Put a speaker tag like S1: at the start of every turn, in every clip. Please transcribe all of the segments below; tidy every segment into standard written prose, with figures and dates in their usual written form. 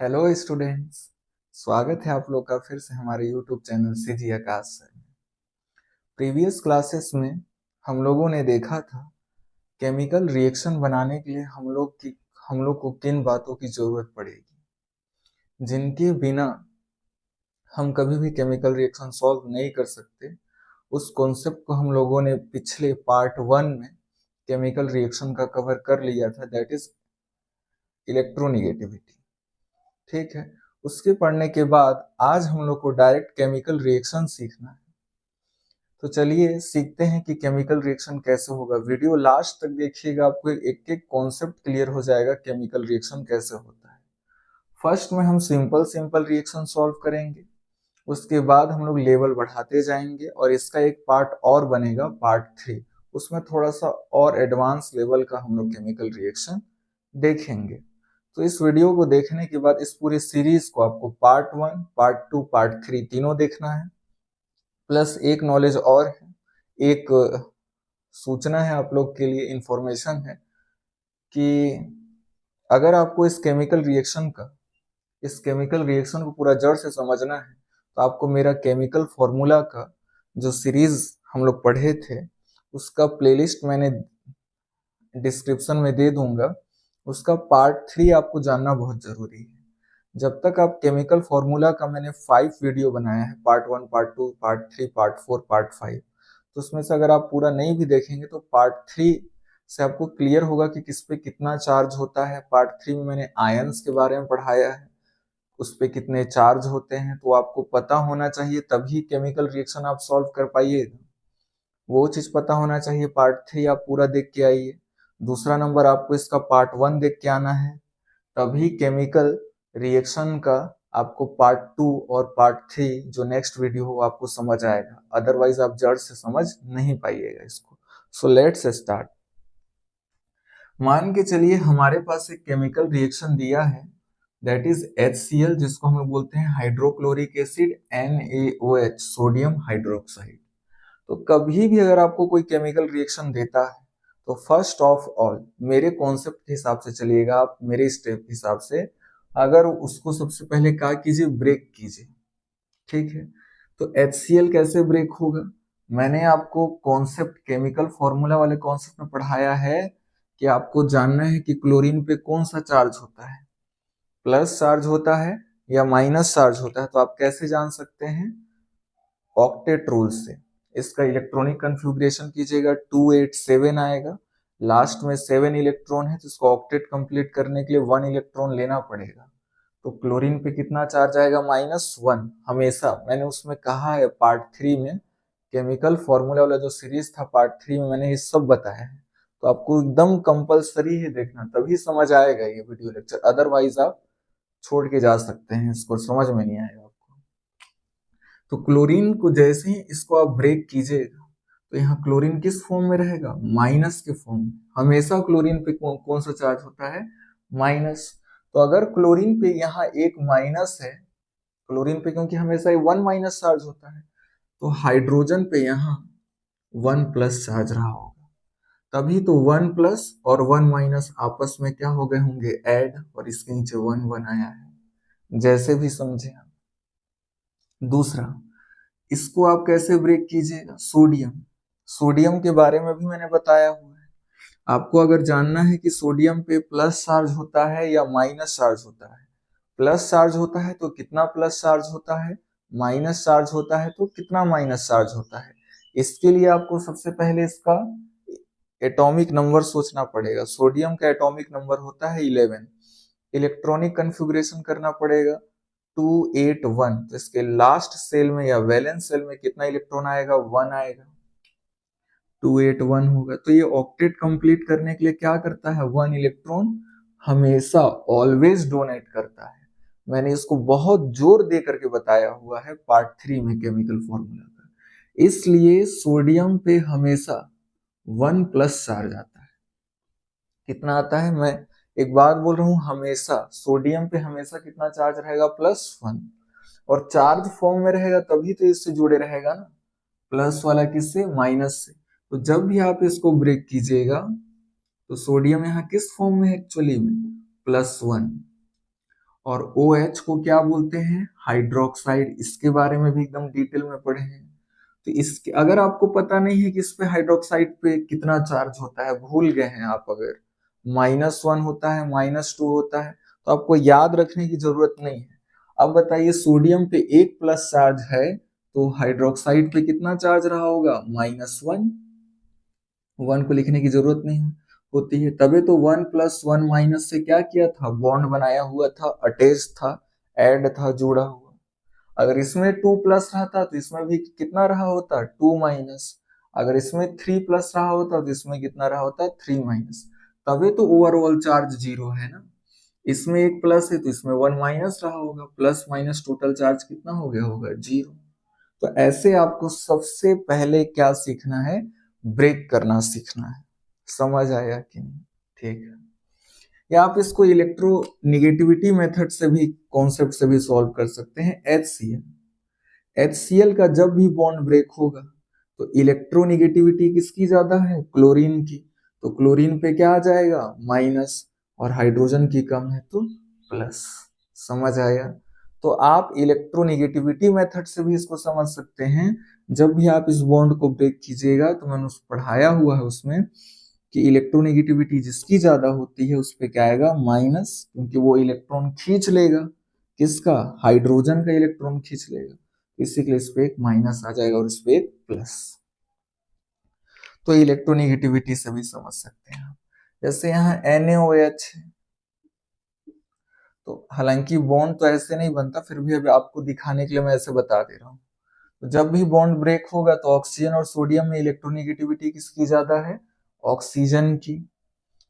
S1: Hello students. स्वागत है आप लोग का फिर से हमारे यूट्यूब चैनल सीजी आकाश सर में। प्रीवियस क्लासेस में हम लोगों ने देखा था केमिकल रिएक्शन बनाने के लिए हम लोग को किन बातों की जरूरत पड़ेगी, जिनके बिना हम कभी भी केमिकल रिएक्शन सॉल्व नहीं कर सकते। उस कॉन्सेप्ट को हम लोगों ने पिछले पार्ट 1 में केमिकल रिएक्शन का कवर कर लिया था, दैट इज इलेक्ट्रोनिगेटिविटी। ठीक है, उसके पढ़ने के बाद आज हम लोग को डायरेक्ट केमिकल रिएक्शन सीखना है। तो चलिए सीखते हैं कि केमिकल रिएक्शन कैसे होगा। वीडियो लास्ट तक देखिएगा, आपको एक एक कॉन्सेप्ट क्लियर हो जाएगा केमिकल रिएक्शन कैसे होता है। फर्स्ट में हम सिंपल सिंपल रिएक्शन सॉल्व करेंगे, उसके बाद हम लोग लेवल बढ़ाते जाएंगे और इसका एक पार्ट और बनेगा पार्ट 3, उसमें थोड़ा सा और एडवांस लेवल का हम लोग केमिकल रिएक्शन देखेंगे। तो इस वीडियो को देखने के बाद इस पूरी सीरीज को आपको पार्ट 1, पार्ट 2, पार्ट 3 तीनों देखना है। प्लस एक नॉलेज और है, एक सूचना है आप लोग के लिए, इंफॉर्मेशन है कि अगर आपको इस केमिकल रिएक्शन को पूरा जड़ से समझना है तो आपको मेरा केमिकल फॉर्मूला का जो सीरीज हम लोग पढ़े थे उसका प्लेलिस्ट मैंने डिस्क्रिप्शन में दे दूंगा। उसका पार्ट 3 आपको जानना बहुत जरूरी है। जब तक आप केमिकल फॉर्मूला का मैंने 5 वीडियो बनाया है, part 1, part 2, part 3, part 4, part 5, तो उसमें से अगर आप पूरा नहीं भी देखेंगे तो पार्ट 3 से आपको क्लियर होगा कि किस पे कितना चार्ज होता है। पार्ट 3 में मैंने आयंस के बारे में पढ़ाया है, उस पे कितने चार्ज होते हैं, तो आपको पता होना चाहिए, तभी केमिकल रिएक्शन आप सॉल्व कर पाइएगा। वो चीज पता होना चाहिए। पार्ट 3 आप पूरा देख के आइए। दूसरा नंबर, आपको इसका पार्ट 1 देख के आना है, तभी केमिकल रिएक्शन का आपको पार्ट 2 और पार्ट 3 जो नेक्स्ट वीडियो हो आपको समझ आएगा, अदरवाइज आप जड़ से समझ नहीं पाइएगा इसको। So let's start. मान के चलिए हमारे पास एक केमिकल रिएक्शन दिया है, दैट इज HCl, जिसको हम लोग बोलते हैं hydrochloric acid, NaOH, sodium hydroxide. तो कभी भी अगर आपको कोई केमिकल रिएक्शन देता है तो फर्स्ट ऑफ ऑल मेरे कॉन्सेप्ट के हिसाब से चलिएगा, आप मेरे स्टेप के हिसाब से, अगर उसको सबसे पहले क्या कीजिए, ब्रेक कीजिए। ठीक है, तो HCl कैसे ब्रेक होगा, मैंने आपको कॉन्सेप्ट केमिकल फॉर्मूला वाले कॉन्सेप्ट में पढ़ाया है कि आपको जानना है कि क्लोरीन पे कौन सा चार्ज होता है, प्लस चार्ज होता है या माइनस चार्ज होता है। तो आप कैसे जान सकते हैं, ऑक्टेट रूल से। इसका इलेक्ट्रॉनिक कन्फिग्रेशन कीजिएगा, 287 आएगा, लास्ट में 7 इलेक्ट्रॉन है, तो इसको ऑक्टेट कंप्लीट करने के लिए 1 इलेक्ट्रॉन लेना पड़ेगा। तो क्लोरीन पे कितना चार्ज आएगा, -1 हमेशा। मैंने उसमें कहा है पार्ट 3 में, केमिकल फॉर्मूला वाला जो सीरीज था पार्ट 3 में मैंने ये सब बताया है। तो आपको एकदम कंपलसरी है देखना, तभी समझ आएगा ये वीडियो लेक्चर, अदरवाइज आप छोड़ के जा सकते हैं, इसको समझ में नहीं आएगा। तो क्लोरीन को जैसे ही इसको आप ब्रेक कीजिएगा तो यहाँ क्लोरीन किस फॉर्म में रहेगा, माइनस के फॉर्म में। हमेशा क्लोरीन पे कौन सा चार्ज होता है, माइनस। तो अगर क्लोरीन पे यहाँ एक माइनस है, क्लोरीन पे क्योंकि हमेशा 1 माइनस चार्ज होता है, तो हाइड्रोजन पे यहाँ 1 प्लस चार्ज रहा होगा, तभी तो 1 प्लस और 1 माइनस आपस में क्या हो गए होंगे, ऐड, और इसके नीचे 1 1 आया है, जैसे भी समझे आप। दूसरा, इसको आप कैसे ब्रेक कीजिएगा, सोडियम। सोडियम के बारे में भी मैंने बताया हुआ है। आपको अगर जानना है कि सोडियम पे प्लस चार्ज होता है या माइनस चार्ज होता है, प्लस चार्ज होता है तो कितना प्लस चार्ज होता है, माइनस चार्ज होता है तो कितना माइनस चार्ज होता है। इसके लिए आपको सबसे पहले इसका एटॉमिक नंबर सोचना पड़ेगा। सोडियम का एटॉमिक नंबर होता है 11। इलेक्ट्रॉनिक कन्फिग्रेशन करना पड़ेगा 281, तो इसके लास्ट सेल में या वैलेंस सेल में कितना इलेक्ट्रॉन आएगा, 1 आएगा, 281 होगा। तो ये ऑक्टेट कंप्लीट करने के लिए क्या करता है, 1 इलेक्ट्रॉन हमेशा ऑलवेज डोनेट करता है। मैंने इसको बहुत जोर दे करके बताया हुआ है पार्ट 3 में केमिकल फॉर्मूला का। इसलिए सोडियम पे हमेशा 1 प्लस चार्ज आता है। कितना आता है, मैं एक बात बोल रहा हूं, हमेशा सोडियम पे हमेशा कितना चार्ज रहेगा, +1। और चार्ज फॉर्म में रहेगा तभी तो इससे जुड़े रहेगा ना, प्लस वाला किससे, माइनस से। तो जब भी आप इसको ब्रेक कीजिएगा तो सोडियम यहाँ किस फॉर्म में है, एक्चुअली में +1, और OH को क्या बोलते हैं, हाइड्रोक्साइड। इसके बारे में भी एकदम डिटेल में पढ़े हैं। तो इसके अगर आपको पता नहीं है कि इस पे हाइड्रोक्साइड पे कितना चार्ज होता है, भूल गए हैं आप, अगर -1 होता है, -2 होता है, तो आपको याद रखने की जरूरत नहीं है। अब बताइए, सोडियम पे 1 प्लस चार्ज है, तो हाइड्रोक्साइड पे कितना चार्ज रहा होगा, -1। 1 को लिखने की जरूरत नहीं होती है, तभी तो 1 + 1 माइनस से क्या किया था, बॉन्ड बनाया हुआ था, अटैच था, ऐड था, जुड़ा हुआ। अगर इसमें 2 प्लस रहता तो इसमें भी कितना रहा होता, 2 माइनस। अगर इसमें 3 प्लस रहा होता तो इसमें कितना रहा होता, 3 माइनस। तभी तो ओवरऑल चार्ज 0 है ना। इसमें 1 प्लस है तो इसमें 1 माइनस रहा होगा, प्लस माइनस टोटल चार्ज कितना हो गया होगा, 0। तो ऐसे आपको सबसे पहले क्या सीखना है, ब्रेक करना सीखना है। समझ आया कि नहीं? ठीक है। या आप इसको इलेक्ट्रोनिगेटिविटी मेथड से भी, कॉन्सेप्ट से भी सॉल्व कर सकते हैं। HCl का जब भी बॉन्ड ब्रेक होगा तो इलेक्ट्रोनिगेटिविटी किसकी ज्यादा है, क्लोरीन की। तो क्लोरीन पे क्या आ जाएगा, माइनस, और हाइड्रोजन की कम है तो प्लस। समझ आया? तो आप इलेक्ट्रोनिगेटिविटी मेथड से भी इसको समझ सकते हैं। जब भी आप इस बॉन्ड को ब्रेक कीजिएगा तो मैंने उस पढ़ाया हुआ है उसमें कि इलेक्ट्रोनिगेटिविटी जिसकी ज्यादा होती है उस पे क्या आएगा, माइनस, क्योंकि वो इलेक्ट्रॉन खींच लेगा, किसका, हाइड्रोजन का इलेक्ट्रॉन खींच लेगा। इसी के लिए इस पे एक माइनस आ जाएगा और इस पे एक प्लस। तो इलेक्ट्रोनिगेटिविटी से भी समझ सकते हैं। जैसे यहाँ NaOH है, तो हालांकि बॉन्ड तो ऐसे नहीं बनता, फिर भी अभी आपको दिखाने के लिए मैं ऐसे बता दे रहा हूँ। तो जब भी बॉन्ड ब्रेक होगा तो ऑक्सीजन और सोडियम में इलेक्ट्रोनिगेटिविटी किसकी ज्यादा है, ऑक्सीजन की।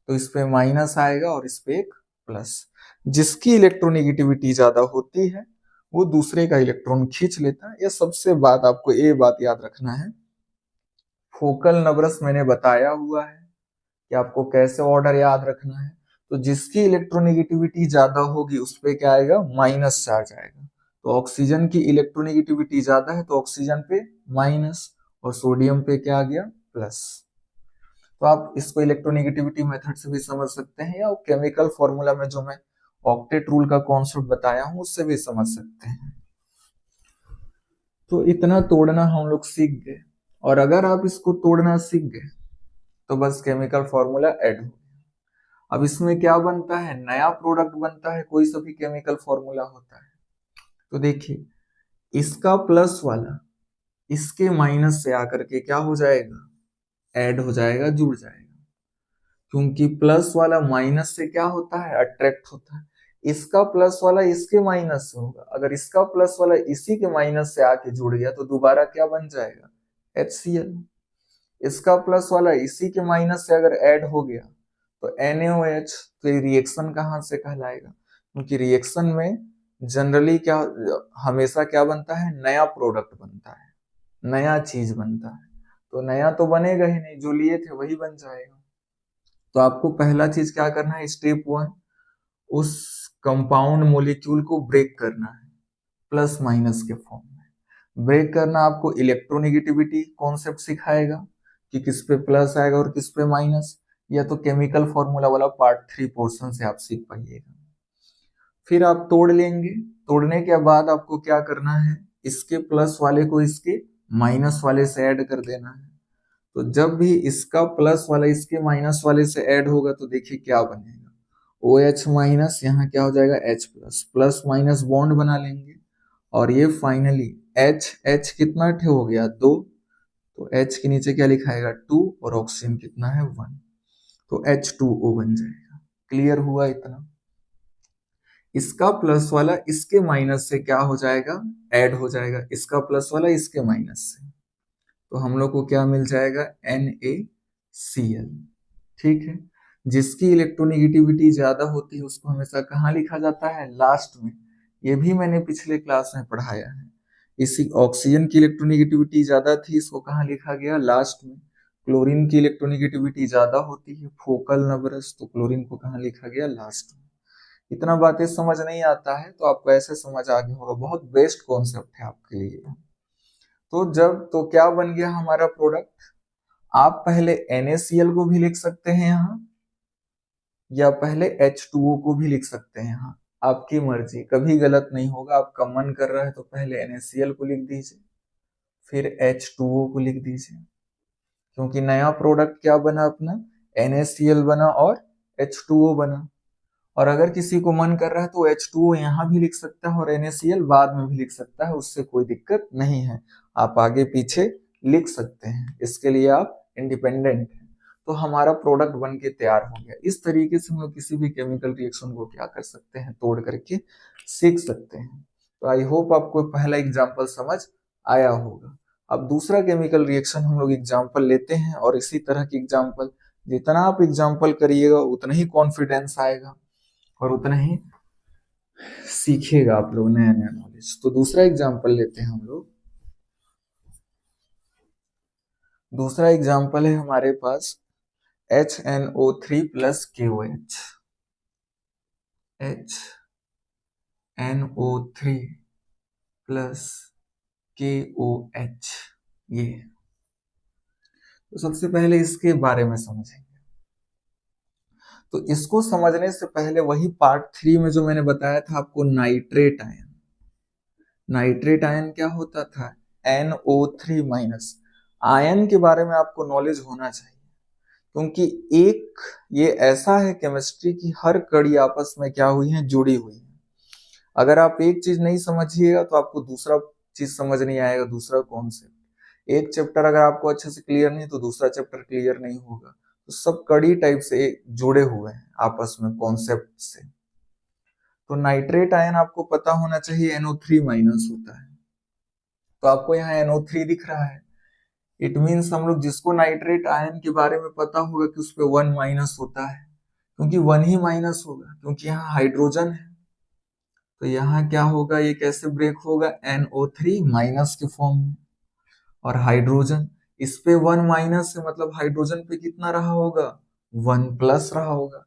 S1: तो इस पे माइनस आएगा और इस पे एक प्लस। जिसकी इलेक्ट्रोनिगेटिविटी ज्यादा होती है वो दूसरे का इलेक्ट्रॉन खींच लेता है। यह सबसे बात आपको ये बात याद रखना है। फोकल नंबर्स मैंने बताया हुआ है कि आपको कैसे ऑर्डर याद रखना है। तो जिसकी इलेक्ट्रोनिगेटिविटी ज्यादा होगी उस पे क्या आएगा, माइनस चार्ज आएगा। तो ऑक्सीजन की इलेक्ट्रोनिगेटिविटी ज्यादा है तो ऑक्सीजन पे माइनस, और सोडियम पे क्या आ गया, प्लस। तो आप इसको इलेक्ट्रोनिगेटिविटी मेथड से भी समझ सकते हैं, या केमिकल फॉर्मूला में जो मैं ऑक्टेट रूल का कॉन्सेप्ट बताया हूं उससे भी समझ सकते हैं। तो इतना तोड़ना हम लोग सीख गए, और अगर आप इसको तोड़ना सीख गए तो बस केमिकल फॉर्मूला ऐड हो गया। अब इसमें क्या बनता है, नया प्रोडक्ट बनता है, कोई सा भी केमिकल फॉर्मूला होता है। तो देखिए, इसका प्लस वाला इसके माइनस से आकर के क्या हो जाएगा, ऐड हो जाएगा, जुड़ जाएगा। क्योंकि प्लस वाला माइनस से क्या होता है, अट्रैक्ट होता है। इसका प्लस वाला इसके माइनस से होगा, अगर इसका प्लस वाला इसी के माइनस से आके जुड़ गया तो दोबारा क्या बन जाएगा, HCl। इसका प्लस वाला इसी के माइनस से अगर ऐड हो गया तो NaOH। तो ये रिएक्शन कहाँ से कहलाएगा, क्योंकि रिएक्शन में जनरली क्या, हमेशा क्या बनता है, नया प्रोडक्ट बनता है, नया चीज बनता है। तो नया तो बनेगा ही नहीं, जो लिए थे वही बन जाएगा। तो आपको पहला चीज क्या करना है, स्टेप 1, उस कंपाउंड मोलिक्यूल को ब्रेक करना है, प्लस माइनस के फॉर्म में ब्रेक करना। आपको इलेक्ट्रोनिगेटिविटी कॉन्सेप्ट सिखाएगा कि किस पे प्लस आएगा और किस पे माइनस, या तो केमिकल फॉर्मूला वाला पार्ट 3 पोर्शन से आप सीख पाइएगा। फिर आप तोड़ लेंगे, तोड़ने के बाद आपको क्या करना है, इसके प्लस वाले को इसके माइनस वाले से ऐड कर देना है। तो जब भी इसका प्लस वाला इसके माइनस वाले से ऐड होगा तो देखिए क्या बनेगा, OH माइनस, यहाँ क्या हो जाएगा, H plus, plus minus bond बना लेंगे। और ये फाइनली H कितना थे हो गया, 2। तो H के नीचे क्या लिखाएगा, 2, और ऑक्सीजन कितना है, 1। तो H2O बन जाएगा। क्लियर हुआ इतना? इसका प्लस वाला इसके माइनस से क्या हो जाएगा, ऐड हो जाएगा, इसका प्लस वाला इसके माइनस से। तो हम लोग को क्या मिल जाएगा, NaCl। ठीक है। जिसकी इलेक्ट्रोनिगेटिविटी ज्यादा होती है उसको हमेशा कहाँ लिखा जाता है, लास्ट में। ये भी मैंने पिछले क्लास में पढ़ाया है। इसी ऑक्सीजन की इलेक्ट्रोनिगेटिविटी ज्यादा थी, इसको कहाँ लिखा गया, लास्ट में। क्लोरीन की इलेक्ट्रोनिगेटिविटी ज्यादा होती है, फोकल नंबर्स, तो क्लोरीन को कहाँ लिखा गया, लास्ट में। इतना बातें समझ नहीं आता है तो आपको ऐसे समझ आ गया होगा, बहुत बेस्ट कॉन्सेप्ट है आपके लिए। तो क्या बन गया हमारा प्रोडक्ट, आप पहले NaCl को भी लिख सकते हैं यहाँ, या पहले H2O को भी लिख सकते हैं यहाँ। आपकी मर्जी, कभी गलत नहीं होगा। आपका मन कर रहा है तो पहले NaCl को लिख दीजिए, फिर H2O को लिख दीजिए, क्योंकि नया प्रोडक्ट क्या बना अपना, NaCl बना और H2O बना। और अगर किसी को मन कर रहा है तो H2O यहाँ भी लिख सकता है और NaCl बाद में भी लिख सकता है, उससे कोई दिक्कत नहीं है। आप आगे पीछे लिख सकते हैं, इसके लिए आप इंडिपेंडेंट हैं। तो हमारा प्रोडक्ट बन के तैयार हो गया। इस तरीके से हम लोग किसी भी केमिकल रिएक्शन को क्या कर सकते हैं, तोड़ करके सीख सकते हैं। तो आई होप आपको पहला एग्जाम्पल समझ आया होगा। अब दूसरा केमिकल रिएक्शन हम लोग एग्जाम्पल लेते हैं, और इसी तरह की एग्जाम्पल, जितना आप एग्जाम्पल करिएगा उतना ही कॉन्फिडेंस आएगा और उतना ही सीखिएगा आप लोग नया नया नॉलेज। तो दूसरा एग्जाम्पल लेते हैं हम लोग। दूसरा एग्जाम्पल है हमारे पास HNO3 plus KOH। HNO3 plus KOH, ये। तो सबसे पहले इसके बारे में समझेंगे। तो इसको समझने से पहले वही पार्ट 3 में जो मैंने बताया था आपको, नाइट्रेट आयन। नाइट्रेट आयन क्या होता था, NO3 माइनस। आयन के बारे में आपको नॉलेज होना चाहिए, क्योंकि एक ये ऐसा है केमिस्ट्री की हर कड़ी आपस में क्या हुई है, जुड़ी हुई है। अगर आप एक चीज नहीं समझिएगा तो आपको दूसरा चीज समझ नहीं आएगा, दूसरा कॉन्सेप्ट। एक चैप्टर अगर आपको अच्छे से क्लियर नहीं तो दूसरा चैप्टर क्लियर नहीं होगा। तो सब कड़ी टाइप से जुड़े हुए हैं आपस में कॉन्सेप्ट से। तो नाइट्रेट आयन आपको पता होना चाहिए NO3 माइनस होता है। तो आपको यहाँ NO3 दिख रहा है, इट मीन्स हम लोग जिसको नाइट्रेट आयन के बारे में पता होगा कि उस पर 1 माइनस होता है, क्योंकि 1 ही माइनस होगा, क्योंकि यहाँ हाइड्रोजन है। तो यहाँ क्या होगा, ये कैसे ब्रेक होगा, NO3 माइनस के फॉर्म में। और हाइड्रोजन, इस पे 1 माइनस है, मतलब हाइड्रोजन पे कितना रहा होगा, 1 प्लस रहा होगा।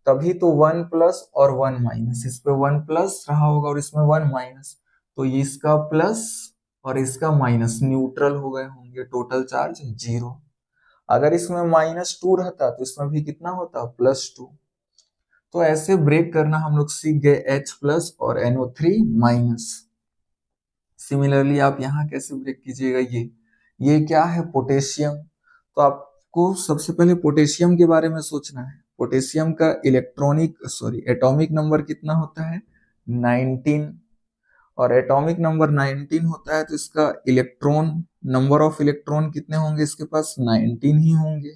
S1: तभी तो 1 प्लस और 1 माइनस, इस पे 1 प्लस रहा होगा और इसमें 1 माइनस। तो इसका प्लस और इसका माइनस न्यूट्रल हो गए होंगे, टोटल चार्ज 0। अगर इसमें -2 रहता तो इसमें भी कितना होता, +2। तो ऐसे ब्रेक करना हम लोग सीख गए, H प्लस और NO3 माइनस। सिमिलरली आप यहाँ कैसे ब्रेक कीजिएगा, ये क्या है, पोटेशियम। तो आपको सबसे पहले पोटेशियम के बारे में सोचना है। पोटेशियम का एटॉमिक नंबर कितना होता है, 19। और एटॉमिक नंबर 19 होता है तो इसका नंबर ऑफ इलेक्ट्रॉन कितने होंगे, इसके पास 19 ही होंगे।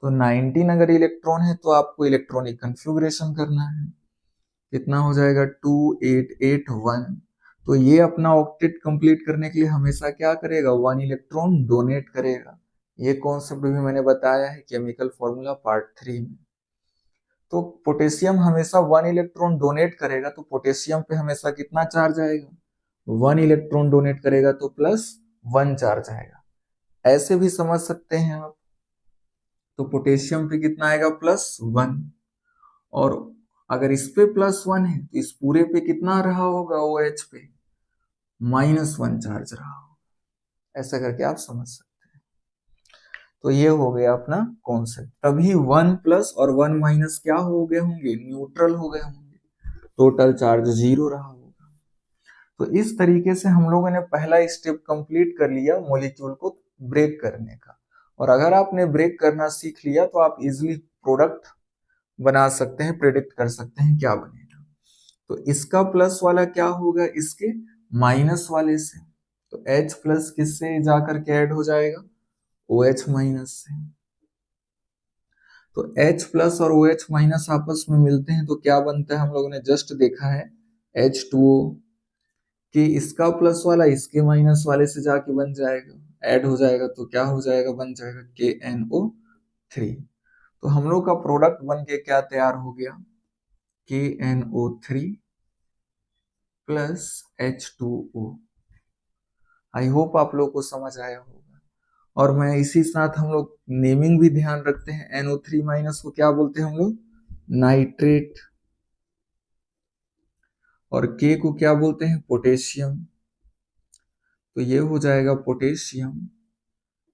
S1: तो 19 अगर इलेक्ट्रॉन है तो आपको इलेक्ट्रॉनिक कन्फिग्रेशन करना है। कितना हो जाएगा, 2881। तो ये अपना ऑक्टेट कंप्लीट करने के लिए हमेशा क्या करेगा, 1 इलेक्ट्रॉन डोनेट करेगा। ये कॉन्सेप्ट भी मैंने बताया है केमिकल फॉर्मूला पार्ट 3 में। तो पोटेशियम हमेशा 1 इलेक्ट्रॉन डोनेट करेगा, तो पोटेशियम पे हमेशा कितना चार्ज आएगा, 1 इलेक्ट्रॉन डोनेट करेगा तो +1 चार्ज आएगा। ऐसे भी समझ सकते हैं आप। तो पोटेशियम पे कितना आएगा, +1। और अगर इस पे +1 है तो इस पूरे पे कितना रहा होगा, OH पे -1 चार्ज रहा होगा। ऐसा करके आप समझ सकते हैं। तो ये हो गया अपना कॉन्सेप्ट। तभी 1 प्लस और 1 माइनस क्या हो गए होंगे, न्यूट्रल हो गए होंगे, टोटल चार्ज 0 रहा होगा। तो इस तरीके से हम लोगों ने पहला स्टेप कंप्लीट कर लिया मॉलिक्यूल को ब्रेक करने का। और अगर आपने ब्रेक करना सीख लिया तो आप इजिली प्रोडक्ट बना सकते हैं, प्रेडिक्ट कर सकते हैं क्या बनेगा। तो इसका प्लस वाला क्या होगा, इसके माइनस वाले से। तो H प्लस किससे जाकर के ऐड हो जाएगा, OH माइनस से। तो H प्लस और OH माइनस आपस में मिलते हैं तो क्या बनता है, हम लोगों ने जस्ट देखा है, H2O। कि इसका प्लस वाला इसके माइनस वाले से जाके बन जाएगा, ऐड हो जाएगा, तो क्या हो जाएगा, बन जाएगा KNO3। तो हम लोग का प्रोडक्ट बन के क्या तैयार हो गया, KNO3 plus H2O। I hope आप लोग को समझ आया होगा। और मैं इसी साथ हम लोग नेमिंग भी ध्यान रखते हैं, NO3 माइनस को क्या बोलते हैं हम लोग, नाइट्रेट। और K को क्या बोलते हैं, पोटेशियम। तो ये हो जाएगा पोटेशियम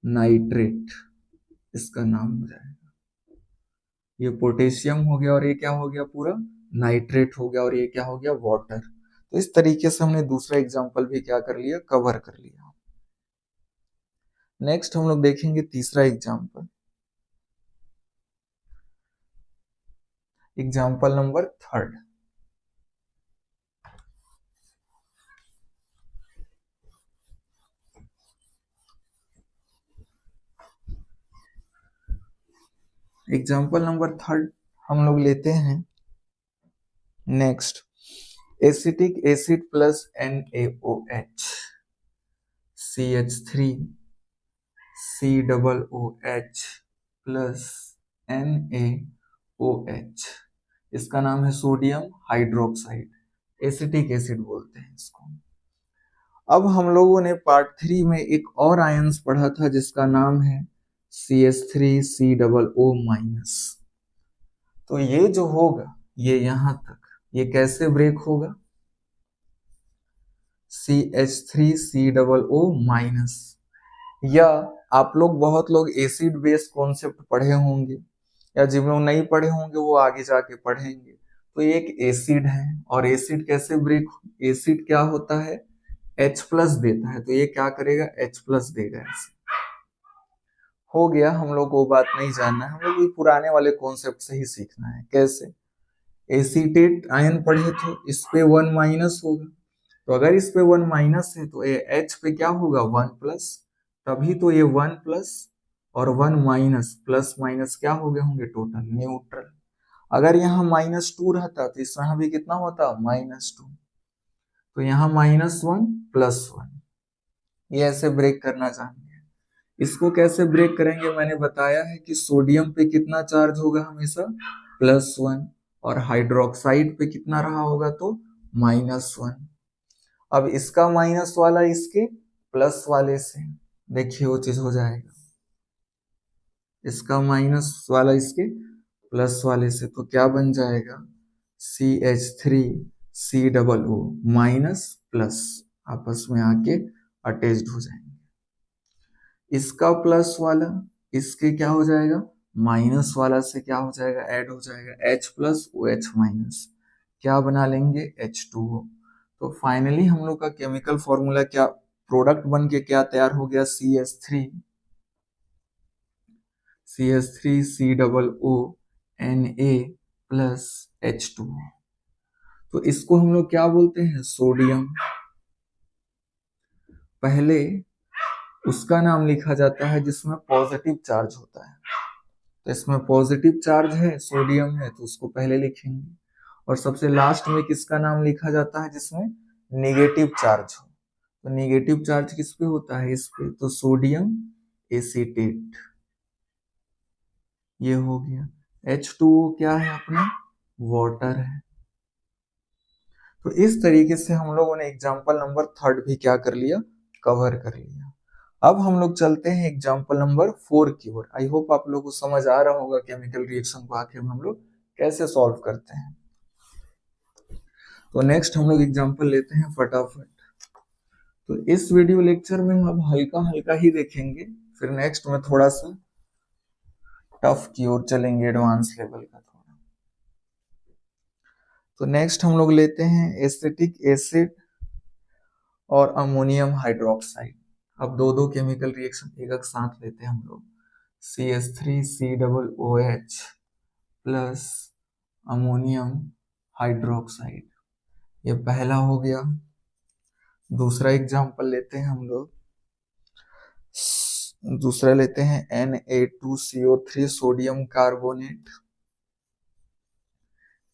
S1: नाइट्रेट, इसका नाम हो जाएगा। ये पोटेशियम हो गया और ये क्या हो गया, पूरा नाइट्रेट हो गया और ये क्या हो गया, वाटर। तो इस तरीके से हमने दूसरा एग्जाम्पल भी क्या कर लिया, कवर कर लिया। नेक्स्ट हम लोग देखेंगे तीसरा example, example number third. Example number third हम लोग लेते हैं next, acetic acid plus NaOH, CH3 COOH plus NaOH, इसका नाम है सोडियम हाइड्रोक्साइड, एसिटिक एसिड बोलते हैं इसको। अब हम लोगों ने पार्ट 3 में एक और आयंस पढ़ा था जिसका नाम है CH3COO माइनस। तो ये जो होगा ये यहां तक, ये कैसे ब्रेक होगा, CH3COO माइनस, या आप लोग बहुत लोग एसिड बेस कॉन्सेप्ट पढ़े होंगे, या जिन लोग नहीं पढ़े होंगे वो आगे जाके पढ़ेंगे। तो ये एक एसिड है, और एसिड कैसे ब्रेक, एसिड क्या होता है, H प्लस देता है, तो ये क्या करेगा, H प्लस देगा। ऐसे हो गया, हम लोग को बात नहीं जानना है, हम लोग ये पुराने वाले कॉन्सेप्ट से ही सीखना है। कैसे, एसीटेट आयन पढ़े थे, इस पे 1 माइनस होगा, तो अगर इस पे 1 माइनस है तो ये H पे क्या होगा, 1 प्लस, तभी तो ये 1 प्लस और 1 माइनस, प्लस माइनस क्या हो गए होंगे, टोटल न्यूट्रल। अगर यहाँ -2 रहता तो इस यहाँ भी कितना होता, -2, तो यहाँ -1 +1, ये ऐसे ब्रेक करना चाहेंगे। इसको कैसे ब्रेक करेंगे, मैंने बताया है कि सोडियम पे कितना चार्ज होगा हमेशा, +1, और हाइड्रोक्साइड पे कितना रहा होगा, तो -1। अब इसका माइनस वाला इसके प्लस वाले से, देखिए वो चीज हो जाएगा, इसका माइनस वाला इसके प्लस वाले से, तो क्या बन जाएगा, CH3COO माइनस प्लस आपस में आके अटैच्ड हो जाएंगे। इसका प्लस वाला इसके क्या हो जाएगा, माइनस वाला से क्या हो जाएगा, ऐड हो जाएगा, H प्लस OH माइनस, क्या बना लेंगे, H2O। तो फाइनली हम लोग का केमिकल फॉर्मूला क्या, प्रोडक्ट बन के क्या तैयार हो गया, CH3COO Na प्लस H2O। तो इसको हम लोग क्या बोलते हैं, सोडियम। पहले उसका नाम लिखा जाता है जिसमें पॉजिटिव चार्ज होता है, तो इसमें पॉजिटिव चार्ज है, सोडियम है, तो उसको पहले लिखेंगे। और सबसे लास्ट में किसका नाम लिखा जाता है जिसमें नेगेटिव चार्ज हो, तो नेगेटिव चार्ज किस पे होता है, इस पे, तो सोडियम एसीटेट, ये हो गया। H2O क्या है अपना, वाटर है। तो इस तरीके से हम लोगों ने एग्जाम्पल नंबर थर्ड भी क्या कर लिया, कवर कर लिया। अब हम लोग चलते हैं एग्जाम्पल नंबर 4 की ओर। आई होप आप लोगों को समझ आ रहा होगा केमिकल रिएक्शन को आखिर हम लोग कैसे सॉल्व करते हैं। तो नेक्स्ट हम लोग एग्जाम्पल लेते हैं फटाफट। तो इस वीडियो लेक्चर में हम हल्का हल्का ही देखेंगे, फिर नेक्स्ट में थोड़ा सा टफ की ओर चलेंगे, एडवांस लेवल का थोड़ा। तो नेक्स्ट हम लोग लेते हैं एसिटिक एसिड और अमोनियम हाइड्रोक्साइड। अब दो दो केमिकल रिएक्शन एक एक साथ लेते हैं हम लोग, CH3COOH प्लस अमोनियम हाइड्रोक्साइड, ये पहला हो गया। दूसरा एग्जांपल लेते हैं हम लोग, दूसरा लेते हैं Na2CO3 sodium carbonate,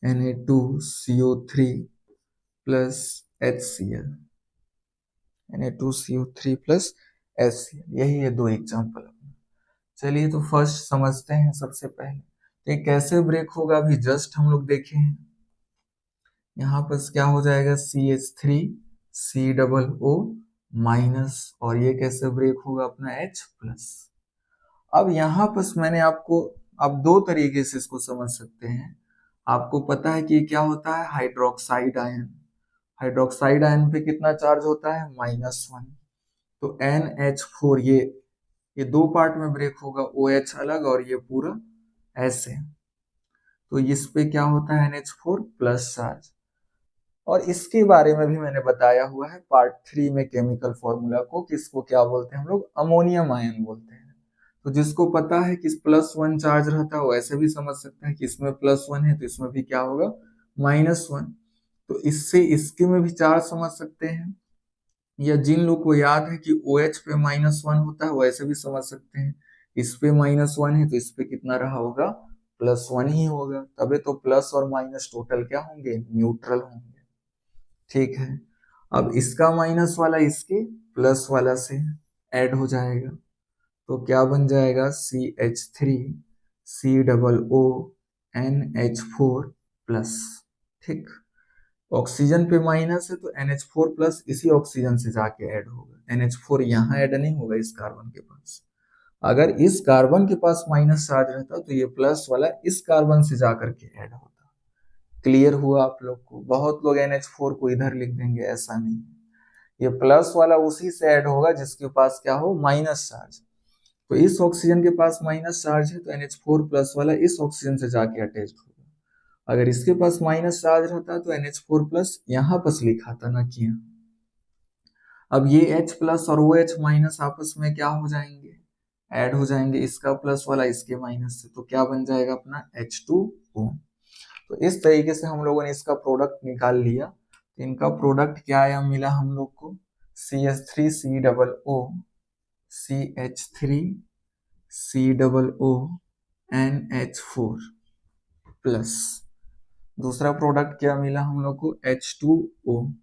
S1: Na2CO3 plus HCl, Na2CO3 plus HCl, यही है दो एग्जांपल। चलिए तो फर्स्ट समझते हैं सबसे पहले, तो ये कैसे ब्रेक होगा, अभी जस्ट हम लोग देखे हैं। यहाँ पर क्या हो जाएगा, CH3COO माइनस, और ये कैसे ब्रेक होगा अपना H प्लस। अब यहाँ पर मैंने आपको, आप दो तरीके से इसको समझ सकते हैं। आपको पता है कि क्या होता है, हाइड्रोक्साइड आयन, हाइड्रोक्साइड आयन पे कितना चार्ज होता है, -1, तो NH4, ये दो पार्ट में ब्रेक होगा, OH अलग और ये पूरा ऐसे। तो इस पे क्या होता है NH4 प्लस चार्ज। और इसके बारे में भी मैंने बताया हुआ है पार्ट 3 में केमिकल फॉर्मूला को, किसको क्या बोलते हैं हम लोग, अमोनियम आयन बोलते हैं। तो जिसको पता है कि +1 चार्ज रहता है वो ऐसे भी समझ सकता है कि इसमें +1 है तो इसमें भी क्या होगा, -1। तो इससे इसके में भी चार्ज समझ सकते हैं, या जिन लोग को याद है कि OH पे -1 होता है वो ऐसे भी समझ सकते हैं, इस पे -1 है तो इस पे कितना रहा होगा, +1 ही होगा। तबे तो प्लस और माइनस टोटल क्या होंगे, न्यूट्रल होंगे। ठीक है, अब इसका माइनस वाला इसके प्लस वाला से ऐड हो जाएगा, तो क्या बन जाएगा, CH3COONH4 प्लस। ठीक, ऑक्सीजन पे माइनस है तो NH4 प्लस इसी ऑक्सीजन से जाके ऐड होगा। NH4 यहाँ ऐड नहीं होगा इस कार्बन के पास। अगर इस कार्बन के पास माइनस चार्ज रहता तो ये प्लस वाला इस कार्बन से जाकर के ऐड होता। क्लियर हुआ आप लोग को? बहुत लोग NH4 को इधर लिख देंगे, ऐसा नहीं, ये प्लस वाला उसी से ऐड होगा जिसके पास क्या हो, माइनस चार्ज। तो इस ऑक्सीजन के पास माइनस चार्ज है तो NH4 प्लस वाला इस ऑक्सीजन से जाके अटैच होगा। अगर इसके पास माइनस चार्ज रहता तो NH4 प्लस यहाँ पास लिखा था ना कि अब ये H प्लस और वो H माइनस आपस में क्या हो जाएंगे, ऐड हो जाएंगे, इसका प्लस वाला इसके माइनस से, तो क्या बन जाएगा अपना H2O। तो इस तरीके से हम लोगों ने इसका प्रोडक्ट निकाल लिया। तो इनका प्रोडक्ट क्या आया मिला हम लोग को, CH3COO CH3COO प्लस, दूसरा प्रोडक्ट क्या मिला हम लोग को, H2O।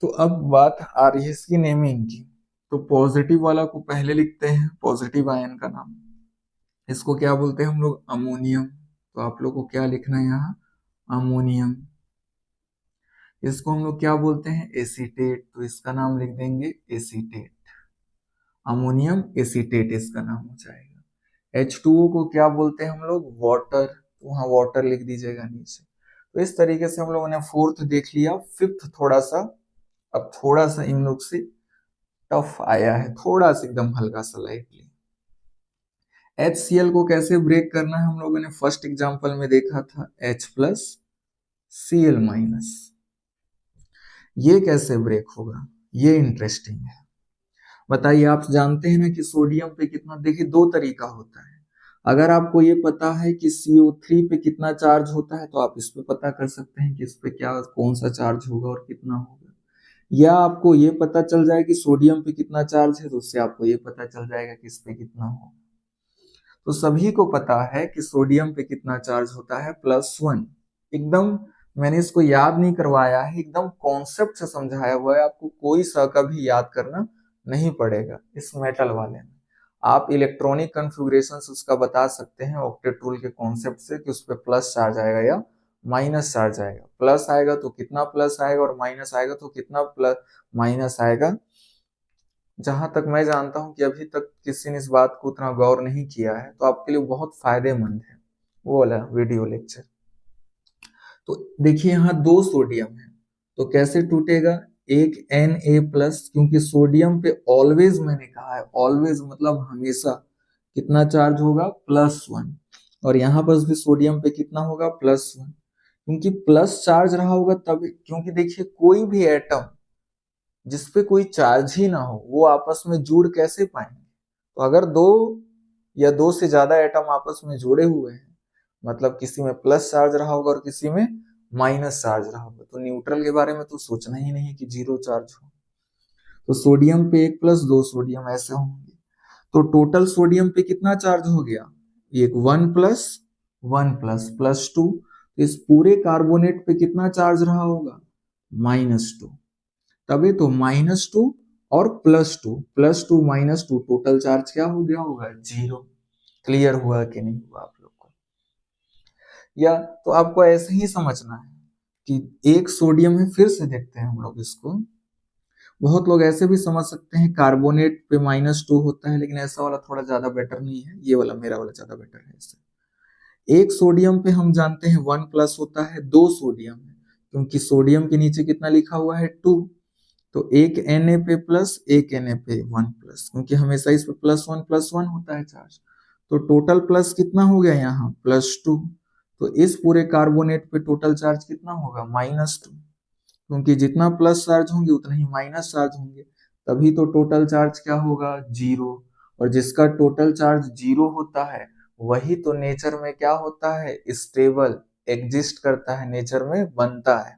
S1: तो अब बात आ रही है इसकी नेमिंग की। तो पॉजिटिव वाला को पहले लिखते हैं, पॉजिटिव आयन का नाम, इसको क्या बोलते हैं हम लोग, अमोनियम। तो आप लोग को क्या लिखना है यहाँ, अमोनियम। इसको हम लोग क्या बोलते हैं, एसीटेट, तो इसका नाम लिख देंगे एसीटेट, अमोनियम एसीटेट इसका नाम हो जाएगा। H2O को क्या बोलते हैं हम लोग, वाटर, तो वहां वाटर लिख दीजिएगा नीचे। तो इस तरीके से हम लोगों ने फोर्थ देख लिया। फिफ्थ थोड़ा सा, अब थोड़ा सा इन लोग से टफ आया है, थोड़ा सा एकदम हल्का सा लाइटली। HCl को कैसे ब्रेक करना है हम लोगों ने फर्स्ट एग्जांपल में देखा था, H प्लस Cl-। ये कैसे ब्रेक होगा, ये इंटरेस्टिंग है। बताइए, आप जानते हैं ना कि सोडियम पे कितना, देखिए दो तरीका होता है। अगर आपको ये पता है कि CO3 पे कितना चार्ज होता है तो आप इस पे पता कर सकते हैं कि इस पे क्या कौन सा चार्ज होगा और कितना होगा। या आपको ये पता चल जाए कि सोडियम पे कितना चार्ज है तो उससे आपको ये पता चल जाएगा कि इस पे कितना होगा। तो सभी को पता है कि सोडियम पे कितना चार्ज होता है, +1। एकदम मैंने इसको याद नहीं करवाया है, एकदम कॉन्सेप्ट से समझाया हुआ है, आपको कोई सा कभी याद करना नहीं पड़ेगा। इस मेटल वाले में आप इलेक्ट्रॉनिक कन्फिगुरेशन उसका बता सकते हैं ऑक्टेट रूल के कॉन्सेप्ट से कि उस पर प्लस चार्ज आएगा या माइनस चार्ज आएगा। प्लस आएगा तो कितना प्लस आएगा और माइनस आएगा तो कितना प्लस माइनस आएगा। जहां तक मैं जानता हूं कि अभी तक किसी ने इस बात को उतना गौर नहीं किया है, तो आपके लिए बहुत फायदेमंद है वो वाला वीडियो लेक्चर। तो देखिए यहाँ 2 सोडियम है, तो कैसे टूटेगा, एक Na+, क्योंकि सोडियम पे ऑलवेज, मैंने कहा है ऑलवेज मतलब हमेशा कितना चार्ज होगा, +1। और यहाँ पर भी सोडियम पे कितना होगा, +1, क्योंकि प्लस चार्ज रहा होगा तब, क्योंकि देखिए कोई भी एटम जिसपे कोई चार्ज ही ना हो वो आपस में जुड़ कैसे पाएंगे। तो अगर दो या दो से ज्यादा एटम आपस में जुड़े हुए हैं, मतलब किसी में प्लस चार्ज रहा होगा और किसी में माइनस चार्ज रहा होगा, तो न्यूट्रल के बारे में तो सोचना ही नहीं है कि 0 चार्ज हो। तो सोडियम पे 1 + 2 सोडियम ऐसे होंगे, तो टोटल सोडियम पे कितना चार्ज हो गया, एक 1 + 1 + 2। इस पूरे कार्बोनेट पे कितना चार्ज रहा होगा, -2। तभी तो -2 और +2, +2 -2 टोटल चार्ज क्या हो गया होगा, 0। क्लियर हुआ कि नहीं हुआ आप लोग को? या तो आपको ऐसे ही समझना है कि एक सोडियम है, फिर से देखते हैं हम लोग इसको। बहुत लोग ऐसे भी समझ सकते हैं कार्बोनेट पे -2 होता है, लेकिन ऐसा वाला थोड़ा ज्यादा बेटर नहीं है, ये वाला मेरा वाला ज्यादा बेटर है। इससे एक सोडियम पे हम जानते हैं 1+ होता है, 2 सोडियम है, क्योंकि सोडियम के नीचे कितना लिखा हुआ है, 2। तो एक Na पे प्लस, एक Na पे 1+, क्योंकि हमेशा इस पे +1 + 1 होता है चार्ज। तो टोटल प्लस कितना हो गया यहाँ +2। तो इस पूरे कार्बोनेट पे टोटल चार्ज कितना होगा -2, क्योंकि जितना प्लस चार्ज होंगे उतना ही माइनस चार्ज होंगे, तभी तो टोटल चार्ज क्या होगा 0। और जिसका टोटल चार्ज 0 होता है वही तो नेचर में क्या होता है स्टेबल, एग्जिस्ट करता है, नेचर में बनता है।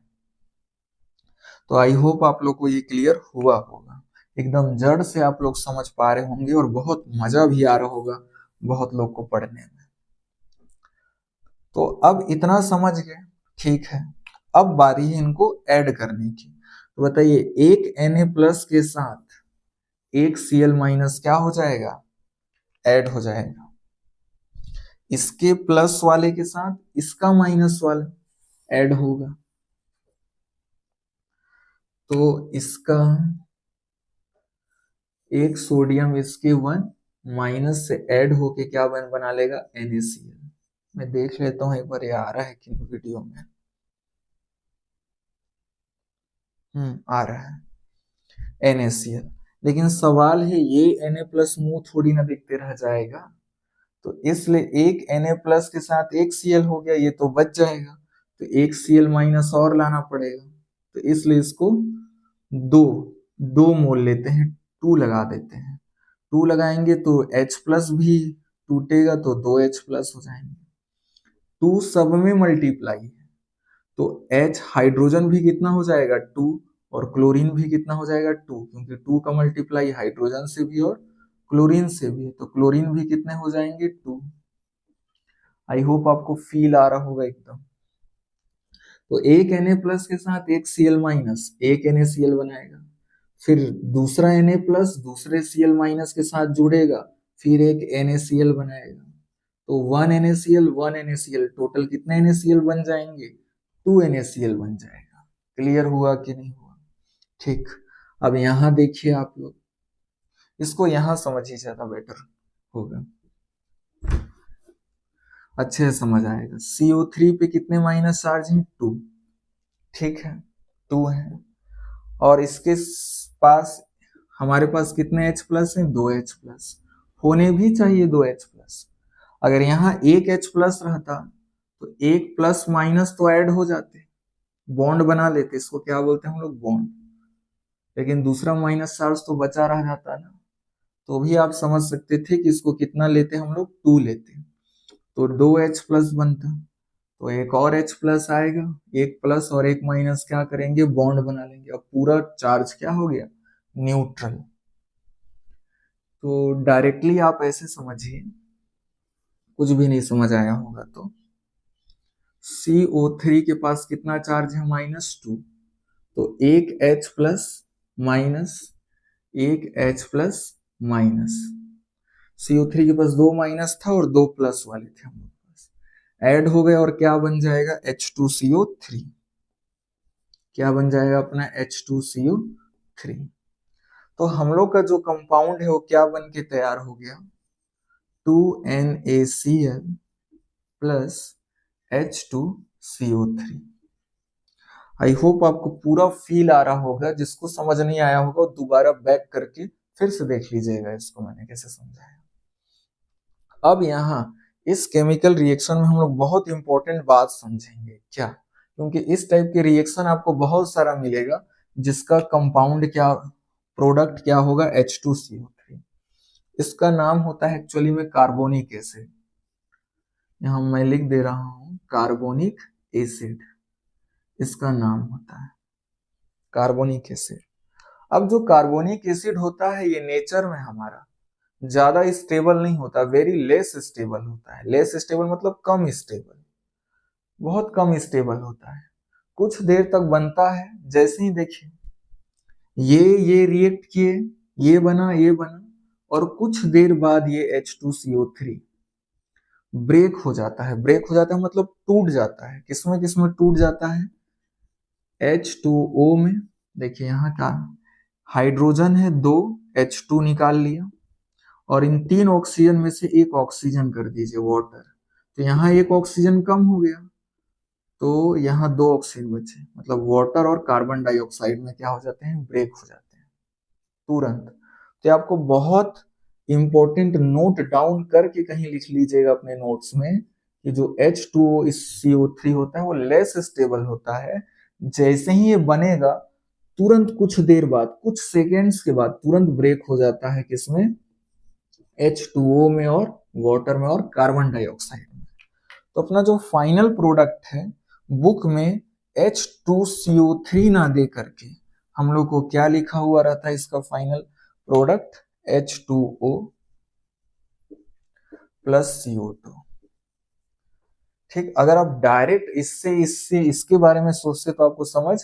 S1: तो आई होप आप लोग को ये क्लियर हुआ होगा, एकदम जड़ से आप लोग समझ पा रहे होंगे और बहुत मजा भी आ रहा होगा बहुत लोग को पढ़ने में। तो अब इतना समझ गए, ठीक है। अब बारी है इनको ऐड करने की। तो बताइए एक Na+ के साथ एक Cl- क्या हो जाएगा, ऐड हो जाएगा। इसके प्लस वाले के साथ इसका माइनस वाला ऐड होगा, तो इसका एक सोडियम इसके 1 माइनस से ऐड होके क्या बना लेगा NaCl। मैं देख लेता हूं एक बार ये आ रहा है कि वीडियो में। आ रहा है NaCl। लेकिन सवाल है ये Na+ मुंह थोड़ी ना दिखते रह जाएगा, तो इसलिए एक Na+ के साथ एक Cl हो गया, ये तो बच जाएगा, तो एक Cl- और लाना पड़ेगा। तो इसलिए इसको दो दो मोल लेते हैं, 2 लगा देते हैं। 2 लगाएंगे तो H+ भी टूटेगा तो 2H+ हो जाएंगे। 2 सब में मल्टीप्लाई है, तो H हाइड्रोजन भी कितना हो जाएगा 2, और क्लोरीन भी कितना हो जाएगा 2, क्योंकि 2 का मल्टीप्लाई हाइड्रोजन से भी और क्लोरीन से भी है, तो क्लोरीन भी कितने हो जाएंगे 2। आई होप आपको फील आ रहा होगा एकदम। तो एक Na+ के साथ एक Cl- एक NaCl बनाएगा, फिर दूसरा Na+ दूसरे Cl- के साथ जुड़ेगा, फिर एक NaCl बनाएगा, तो 1 NaCl 1 NaCl टोटल कितने NaCl बन जाएंगे 2 NaCl बन जाएगा। क्लियर हुआ कि नहीं हुआ? ठीक। अब यहां देखिए आप लोग, इसको यहां समझिए ज्यादा बेटर होगा, अच्छे से समझ आएगा। CO3 पे कितने माइनस चार्ज हैं 2, ठीक है 2 है, और इसके पास हमारे पास कितने H+ हैं 2H+, होने भी चाहिए 2H+। अगर यहाँ एक H+ रहता तो एक प्लस माइनस तो ऐड हो जाते, बॉन्ड बना लेते, इसको क्या बोलते हैं हम लोग बॉन्ड, लेकिन दूसरा माइनस चार्ज तो बचा रह जाता ना, तो भी आप समझ सकते थे कि इसको कितना लेते हम लोग 2 लेते, तो 2H+ बनता, तो एक और H+ आएगा, एक प्लस और एक माइनस क्या करेंगे बॉन्ड बना लेंगे, अब पूरा चार्ज क्या हो गया न्यूट्रल। तो डायरेक्टली आप ऐसे समझिए, कुछ भी नहीं समझ आया होगा तो CO3 के पास कितना चार्ज है -2, तो एक H+ माइनस एक H+ माइनस, CO3 के पास 2 माइनस था और 2 प्लस वाले थे हम लोग पास, ऐड हो गए और क्या बन जाएगा H2CO3, क्या बन जाएगा अपना H2CO3। तो हम लोग का जो कंपाउंड है वो क्या बन के तैयार हो गया 2NaCl plus H2CO3। I hope आपको पूरा फील आ रहा होगा, जिसको समझ नहीं आया होगा दोबारा बैक करके फिर से देख लीजिएगा इसको मैंने कैसे समझाया। अब यहाँ इस केमिकल रिएक्शन में हम लोग बहुत इंपॉर्टेंट बात समझेंगे, क्या, क्योंकि इस टाइप के रिएक्शन आपको बहुत सारा मिलेगा जिसका कंपाउंड क्या, प्रोडक्ट क्या होगा H2CO3। इसका नाम होता है एक्चुअली में कार्बोनिक एसिड, यहाँ मैं लिख दे रहा हूं कार्बोनिक एसिड, इसका नाम होता है कार्बोनिक एसिड। अब जो कार्बोनिक एसिड होता है ये नेचर में हमारा ज्यादा स्टेबल नहीं होता, वेरी लेस स्टेबल होता है। लेस स्टेबल मतलब कम स्टेबल, बहुत कम स्टेबल होता है, कुछ देर तक बनता है, जैसे ही देखिए ये रिएक्ट किए, ये बना ये बना, और कुछ देर बाद ये H2CO3 ब्रेक हो जाता है। ब्रेक हो जाता है मतलब टूट जाता है, किसमें टूट जाता है H2O में। देखिए यहाँ का हाइड्रोजन है 2, H2 निकाल लिया, और इन 3 ऑक्सीजन में से एक ऑक्सीजन कर दीजिए वाटर, तो यहाँ एक ऑक्सीजन कम हो गया, तो यहाँ 2 ऑक्सीजन बचे, मतलब वाटर और कार्बन डाइऑक्साइड में क्या हो जाते हैं ब्रेक हो जाते हैं तुरंत। तो आपको बहुत इंपॉर्टेंट नोट डाउन करके कहीं लिख लीजिएगा अपने नोट्स में कि जो H2O इस CO3 होता है वो लेस स्टेबल होता है। जैसे ही ये बनेगा तुरंत कुछ देर बाद, कुछ सेकेंड्स के बाद तुरंत ब्रेक हो जाता है किसमें, H2O में और वाटर में और कार्बन डाइऑक्साइड में। तो अपना जो फाइनल प्रोडक्ट है बुक में H2CO3 ना दे करके हम लोग को क्या लिखा हुआ रहता है इसका final product, H2O plus CO2। ठीक, अगर आप डायरेक्ट इससे इससे इसके बारे में सोचते तो आपको समझ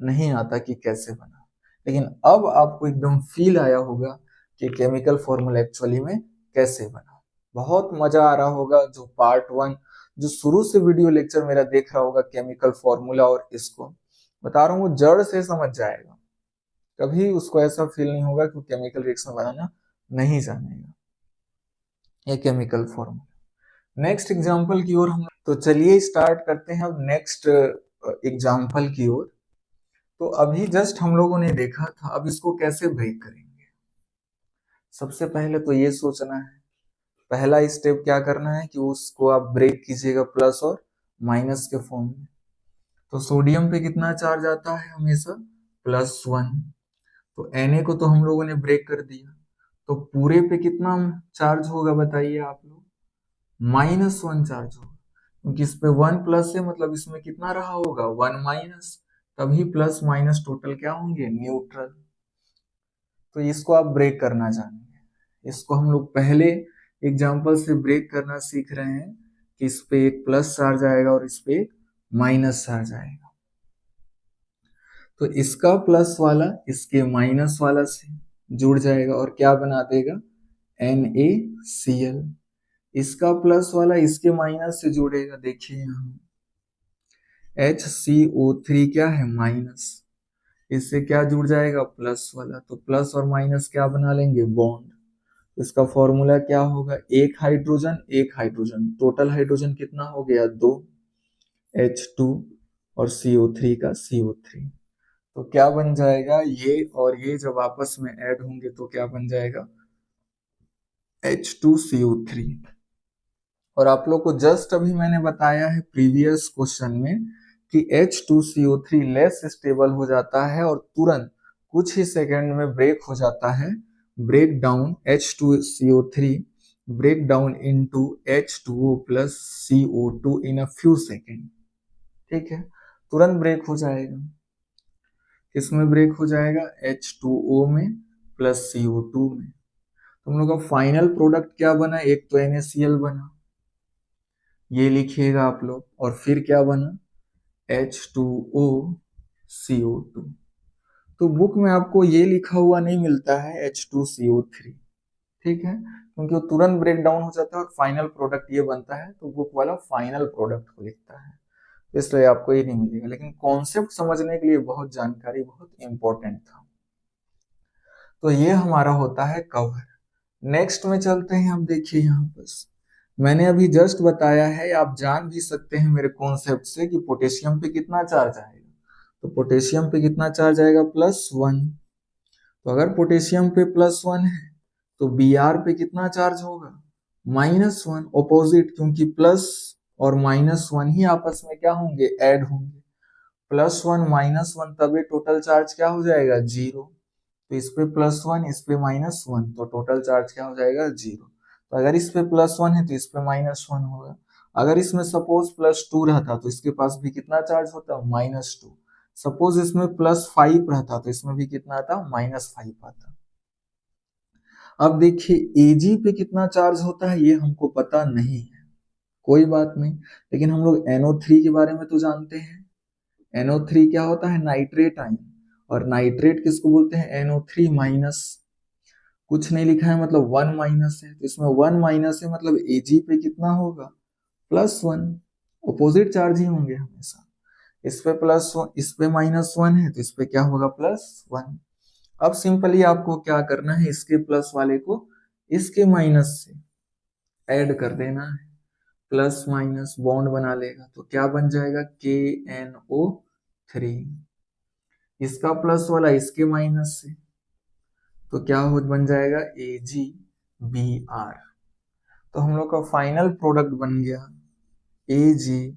S1: नहीं आता कि कैसे बना, लेकिन अब आपको एकदम फील आया होगा कि केमिकल फॉर्मूला एक्चुअली में कैसे बना। बहुत मजा आ रहा होगा जो पार्ट 1 जो शुरू से वीडियो लेक्चर मेरा देख रहा होगा केमिकल फॉर्मूला, और इसको बता रहा हूँ वो जड़ से समझ जाएगा। कभी उसको ऐसा फील नहीं होगा कि केमिकल रिएक्शन बनाना नहीं जानेगा, ये केमिकल फॉर्मूला। नेक्स्ट एग्जांपल की ओर हम, तो चलिए स्टार्ट करते हैं अब नेक्स्ट एग्जांपल की ओर। तो अभी जस्ट हम लोगों ने देखा था, अब इसको कैसे ब्रेक करेंगे। सबसे पहले तो ये सोचना है, पहला स्टेप क्या करना है कि उसको आप ब्रेक कीजिएगा प्लस और माइनस के फॉर्म में। तो सोडियम पे कितना चार्ज आता है हमेशा, +1। तो Na को तो हम लोगों ने ब्रेक कर दिया, तो पूरे पे कितना चार्ज होगा बताइए आप लोग, -1 चार्ज होगा, क्योंकि इस पे 1 प्लस है मतलब इसमें कितना रहा होगा 1 माइनस, तभी प्लस माइनस टोटल क्या होंगे, न्यूट्रल। तो इसको आप ब्रेक करना जानेंगे। इसको हम लोग पहले एग्जांपल से ब्रेक करना सीख रहे हैं कि इस पे एक प्लस चार्ज आएगा और इस पे एक माइनस चार्ज आएगा। तो इसका प्लस वाला इसके माइनस वाला से जुड़ जाएगा और क्या बना देगा, NaCl। इसका प्लस वाला इसके माइनस से जुड़ेगा, देखिए यहाँ HCO3 क्या है माइनस, इससे क्या जुड़ जाएगा प्लस वाला, तो प्लस और माइनस क्या बना लेंगे, बॉन्ड। इसका फॉर्मूला क्या होगा, एक हाइड्रोजन, टोटल हाइड्रोजन कितना हो गया 2, H2 और CO3 का CO3। तो क्या बन जाएगा, ये और ये जब आपस में ऐड होंगे तो क्या बन जाएगा, H2CO3। और आप लोग को जस्ट अभी मैंने बताया है प्रीवियस क्वेश्चन में कि H2CO3 लेस स्टेबल हो जाता है और तुरंत कुछ ही सेकंड में ब्रेक हो जाता है, break down H2CO3 break down into H2O plus CO2 in a few second. ठीक है, तुरंत ब्रेक हो जाएगा। किसमें ब्रेक हो जाएगा, H2O में प्लस CO2 में। तो हम लोग का फाइनल प्रोडक्ट क्या बना, एक तो NaCl बना, ये लिखिएगा आप लोग, और फिर क्या बना, H2O CO2। तो बुक में आपको ये लिखा हुआ नहीं मिलता है H2CO3, ठीक है, क्योंकि वो तुरंत ब्रेक डाउन हो जाता है और फाइनल प्रोडक्ट ये बनता है, तो बुक वाला फाइनल प्रोडक्ट को लिखता है, इसलिए आपको ये नहीं मिलेगा। लेकिन कॉन्सेप्ट समझने के लिए बहुत जानकारी बहुत इंपॉर्टेंट था। तो ये हमारा होता है कवर। नेक्स्ट में चलते हैं, हम देखिए यहाँ पर मैंने अभी जस्ट बताया है, आप जान भी सकते हैं मेरे कॉन्सेप्ट से कि पोटेशियम पे कितना चार्ज आएगा। तो पोटेशियम पे कितना चार्ज आएगा, +1। तो अगर पोटेशियम पे +1 है तो Br पे कितना चार्ज होगा, -1, ऑपोजिट, क्योंकि प्लस और -1 ही आपस में क्या होंगे, ऐड होंगे। +1 -1 तभी टोटल चार्ज क्या हो जाएगा, 0। तो इस पे +1 इस पे -1 तो टोटल चार्ज क्या हो जाएगा, 0। तो अगर इस पे +1 है तो इस पे -1 होगा। अगर इसमें सपोज +2 रहता तो इसके पास भी कितना चार्ज होता, -2। सपोज इसमें +5 रहता तो इसमें भी कितना आता, -5 आता। अब देखिए Ag पे कितना चार्ज होता है ये हमको पता नहीं है, कोई बात नहीं, लेकिन हम लोग NO3 के बारे में तो जानते हैं। NO3 क्या होता है, नाइट्रेट आयन, और नाइट्रेट किसको बोलते हैं, NO3 माइनस। कुछ नहीं लिखा है मतलब 1 माइनस है, तो इसमें 1 माइनस है मतलब Ag पे कितना होगा, +1। ऑपोजिट चार्ज ही होंगे हमेशा, इस पे +1 इस पे -1 है तो इस पे क्या होगा, +1। अब सिंपली आपको क्या करना है, इसके प्लस वाले को इसके माइनस से ऐड कर देना है, प्लस माइनस बॉन्ड बना लेगा, तो क्या बन जाएगा, KNO3। इसका प्लस वाला इसके माइनस से, तो क्या हो बन जाएगा, Ag Br। तो हम लोग का फाइनल प्रोडक्ट बन गया AgBr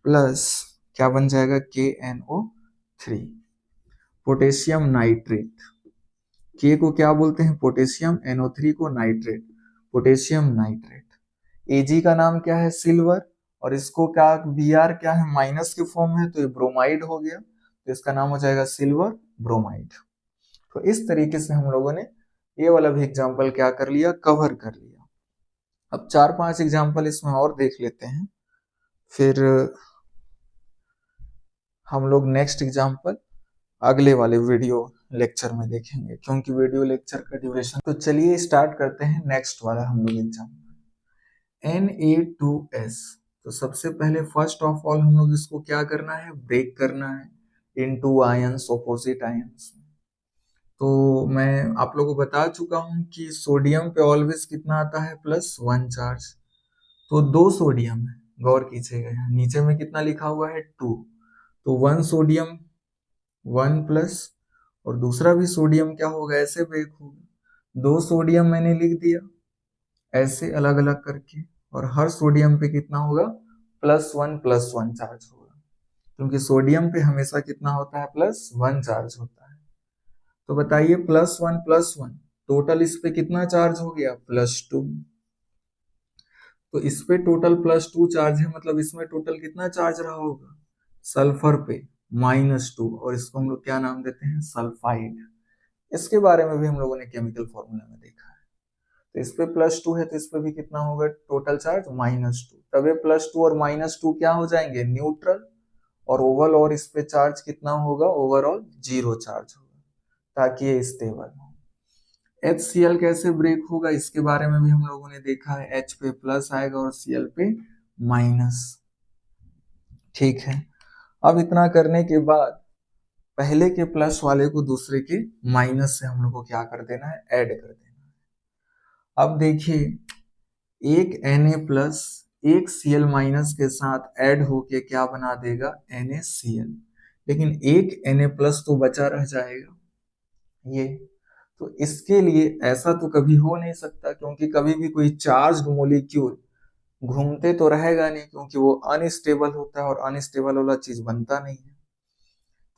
S1: प्लस क्या बन जाएगा KNO3, पोटेशियम नाइट्रेट। के को क्या बोलते हैं पोटेशियम, NO3 को नाइट्रेट, पोटेशियम नाइट्रेट। Ag का नाम क्या है सिल्वर, और इसको क्या Br क्या है माइनस के फॉर्म में, तो ये ब्रोमाइड हो गया, तो इसका नाम हो जाएगा सिल्वर ब्रोमाइड। तो इस तरीके से हम लोगों ने ये वाला भी एग्जाम्पल क्या कर लिया, कवर कर लिया। अब 4-5 एग्जाम्पल इसमें और देख लेते हैं, फिर हम लोग नेक्स्ट एग्जाम्पल अगले वाले वीडियो लेक्चर में देखेंगे, क्योंकि वीडियो लेक्चर का ड्यूरेशन। तो चलिए स्टार्ट करते हैं नेक्स्ट वाला हम लोग एग्जाम्पल Na2S। तो सबसे पहले फर्स्ट ऑफ ऑल हम लोग इसको क्या करना है, ब्रेक करना है इनटू आयंस, ऑपोजिट आयंस। तो मैं आप लोगों को बता चुका हूं कि सोडियम पे ऑलवेज कितना आता है +1 चार्ज। तो 2 सोडियम है, गौर कीजिएगा यहाँ नीचे में कितना लिखा हुआ है 2, तो 1 सोडियम 1 प्लस, और दूसरा भी सोडियम क्या होगा ऐसे ब्रेक होगा। 2 सोडियम मैंने लिख दिया ऐसे अलग अलग करके, और हर सोडियम पे कितना होगा +1 चार्ज होगा, क्योंकि सोडियम पे हमेशा कितना होता है +1 चार्ज होता है। तो बताइए +1 टोटल इस पे कितना चार्ज हो गया +2। तो इस पे टोटल +2 चार्ज है, मतलब इसमें टोटल कितना चार्ज रहा होगा सल्फर पे -2, और इसको हम लोग क्या नाम देते हैं सल्फाइड। इसके बारे में भी हम लोगों ने केमिकल फॉर्मूला में देखा है। तो इस पे +2 है, तो इस पे भी कितना होगा टोटल चार्ज -2। तब ये +2 और -2 क्या हो जाएंगे न्यूट्रल, और ओवरऑल इस पे चार्ज कितना होगा ओवरऑल 0 चार्ज होगा, ताकि ये स्टेबल हो। HCl कैसे ब्रेक होगा इसके बारे में भी हम लोगों ने देखा है, H पे प्लस आएगा और Cl पे माइनस। ठीक है, अब इतना करने के बाद पहले के प्लस वाले को दूसरे के माइनस से हम लोग को क्या कर देना है ऐड कर देना है। अब देखिए एक Na प्लस एक Cl माइनस के साथ ऐड होके क्या बना देगा NaCl, लेकिन एक Na प्लस तो बचा रह जाएगा ये। तो इसके लिए ऐसा तो कभी हो नहीं सकता, क्योंकि कभी भी कोई चार्ज्ड मॉलिक्यूल घूमते तो रहेगा नहीं, क्योंकि वो अनस्टेबल होता है और अनस्टेबल वाला चीज बनता नहीं है।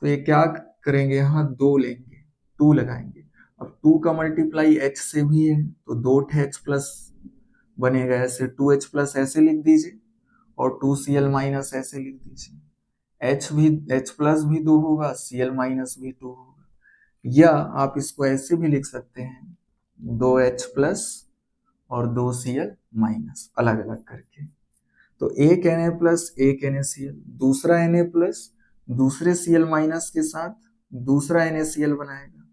S1: तो ये क्या करेंगे यहाँ 2 लेंगे, 2 लगाएंगे। अब 2 का मल्टीप्लाई H से भी है, तो 2 H प्लस बनेगा, ऐसे 2H प्लस ऐसे लिख दीजिए, और 2Cl माइनस ऐसे लिख दीजिए। H प्लस भी 2 होगा, Cl माइनस भी 2 होगा। या आप इसको ऐसे भी लिख सकते हैं 2H प्लस और 2Cl माइनस अलग अलग करके। तो एक Na प्लस एक NaCl, दूसरा Na प्लस दूसरे Cl माइनस के साथ दूसरा NaCl बनाएगा,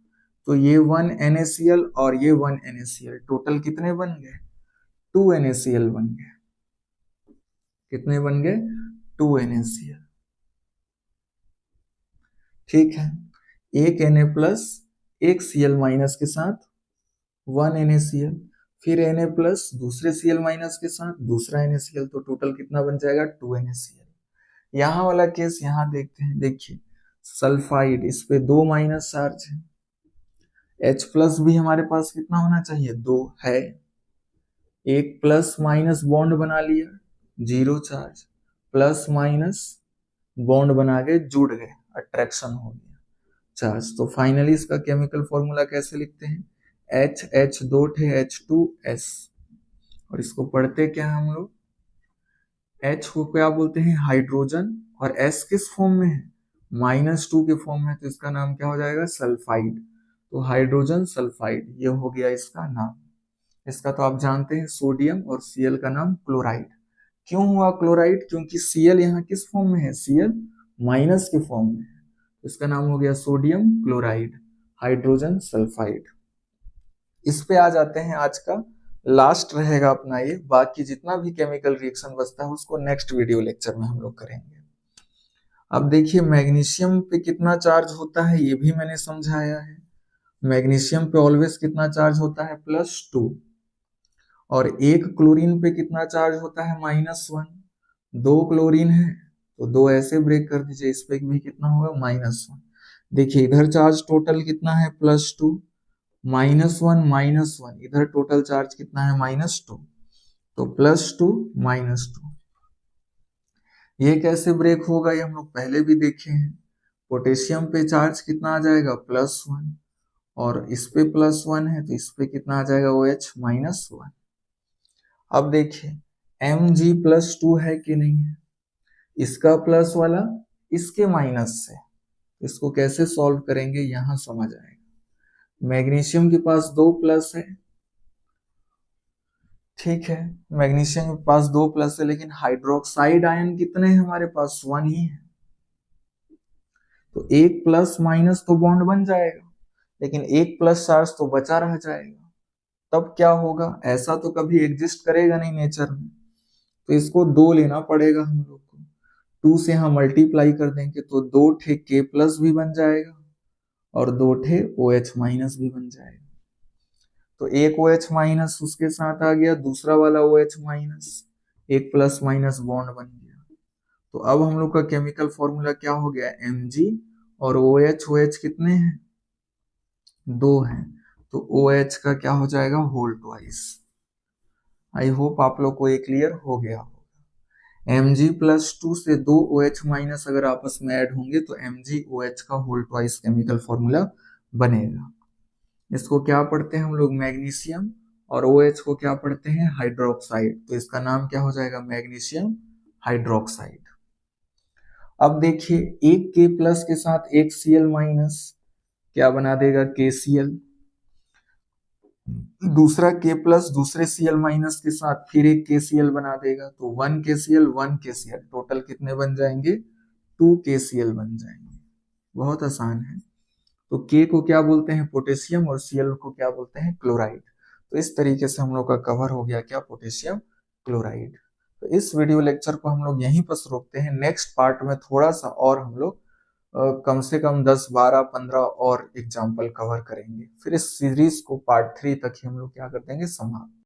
S1: तो ये 1 NaCl और ये 1 NaCl, टोटल कितने बन गए 2 NaCl बन गए। कितने बन गए 2 NaCl। ठीक है, एक Na प्लस एक Cl माइनस के साथ 1 NaCl, फिर Na प्लस दूसरे Cl माइनस के साथ दूसरा NaCl, तो टोटल कितना बन जाएगा 2 NaCl। यहाँ वाला केस यहाँ देखते हैं, देखिए सल्फाइड इस पे 2 माइनस चार्ज है, H प्लस भी हमारे पास कितना होना चाहिए 2 है, एक प्लस माइनस बॉन्ड बना लिया 0 चार्ज, प्लस माइनस बॉन्ड बना के जुड़ गए, अट्रैक्शन हो गया चार्ज। तो फाइनली इसका केमिकल फॉर्मूला कैसे लिखते हैं H 2 थे H2S, और इसको पढ़ते क्या है हम लोग H को क्या बोलते हैं हाइड्रोजन, और S किस फॉर्म में है -2 के फॉर्म में, तो इसका नाम क्या हो जाएगा सल्फाइड। तो हाइड्रोजन सल्फाइड ये हो गया इसका नाम। इसका तो आप जानते हैं सोडियम और Cl का नाम क्लोराइड। क्यों हुआ क्लोराइड, क्योंकि Cl यहाँ किस फॉर्म में है Cl माइनस के फॉर्म में है, इसका नाम हो गया सोडियम क्लोराइड हाइड्रोजन सल्फाइड। इस पे आ जाते हैं, आज का लास्ट रहेगा अपना ये, बाकी जितना भी केमिकल रिएक्शन बचता है उसको नेक्स्ट वीडियो लेक्चर में हम लोग करेंगे। अब देखिए मैग्नीशियम पे कितना चार्ज होता है ये भी मैंने समझाया है। मैग्नीशियम पे ऑलवेज कितना चार्ज होता है +2, और एक क्लोरीन पे कितना चार्ज होता है -1। 2 क्लोरीन है तो 2 ऐसे ब्रेक कर दीजिए, इस पे भी कितना होगा -1। देखिए इधर चार्ज टोटल कितना है +2, -1 इधर टोटल चार्ज कितना है -2, तो +2 -2। ये कैसे ब्रेक होगा ये हम लोग पहले भी देखे हैं। पोटेशियम पे चार्ज कितना आ जाएगा +1, और इस पे +1 है तो इस पे कितना आ जाएगा OH -1। अब देखिए Mg+2 है कि नहीं है, इसका प्लस वाला इसके माइनस से, इसको कैसे सॉल्व करेंगे यहां समझ आएगा। मैग्नीशियम के पास 2 प्लस है, ठीक है, मैग्नीशियम के पास 2 प्लस है, लेकिन हाइड्रोक्साइड आयन कितने हैं हमारे पास 1 ही है, तो एक प्लस माइनस तो बॉन्ड बन जाएगा, लेकिन एक प्लस चार्ज तो बचा रह जाएगा। तब क्या होगा, ऐसा तो कभी एग्जिस्ट करेगा नहीं नेचर में, तो इसको 2 लेना पड़ेगा हम लोग को। 2 से यहाँ मल्टीप्लाई कर देंगे तो 2 ठे K+ भी बन जाएगा और 2 ठे OH- भी बन जाएगा। तो एक OH- उसके साथ आ गया, दूसरा वाला OH-, एक प्लस माइनस बॉन्ड बन गया। तो अब हम लोग का केमिकल फॉर्मूला क्या हो गया, Mg, और OH कितने हैं 2 हैं, तो OH का क्या हो जाएगा होल ट्वाइस। आई होप आप लोग को ये क्लियर हो गया होगा। Mg+2 से 2 OH- अगर आपस में ऐड होंगे तो MgOH का होल ट्वाइस केमिकल फॉर्मूला बनेगा। इसको क्या पढ़ते हैं हम लोग मैग्नीशियम, और OH को क्या पढ़ते हैं हाइड्रोक्साइड, तो इसका नाम क्या हो जाएगा मैग्नीशियम हाइड्रोक्साइड। अब देखिए एक K+ के साथ एक Cl- क्या बना देगा KCl, दूसरा K+ दूसरे Cl- के साथ फिर एक KCl बना देगा, तो 1 KCl 1 KCl, टोटल कितने बन जाएंगे 2 KCl बन जाएंगे। बहुत आसान है। तो K को क्या बोलते हैं पोटेशियम और Cl को क्या बोलते हैं क्लोराइड। तो इस तरीके से हम लोग का कवर हो गया क्या पोटेशियम क्लोराइड। तो इस वीडियो लेक्चर को हम लोग यहीं पर रोकते हैं। नेक्स्ट पार्ट में थोड़ा सा और हम लोग कम से कम 10 12 15 और एग्जाम्पल कवर करेंगे, फिर इस सीरीज को पार्ट 3 तक ही हम लोग क्या कर देंगे समाप्त।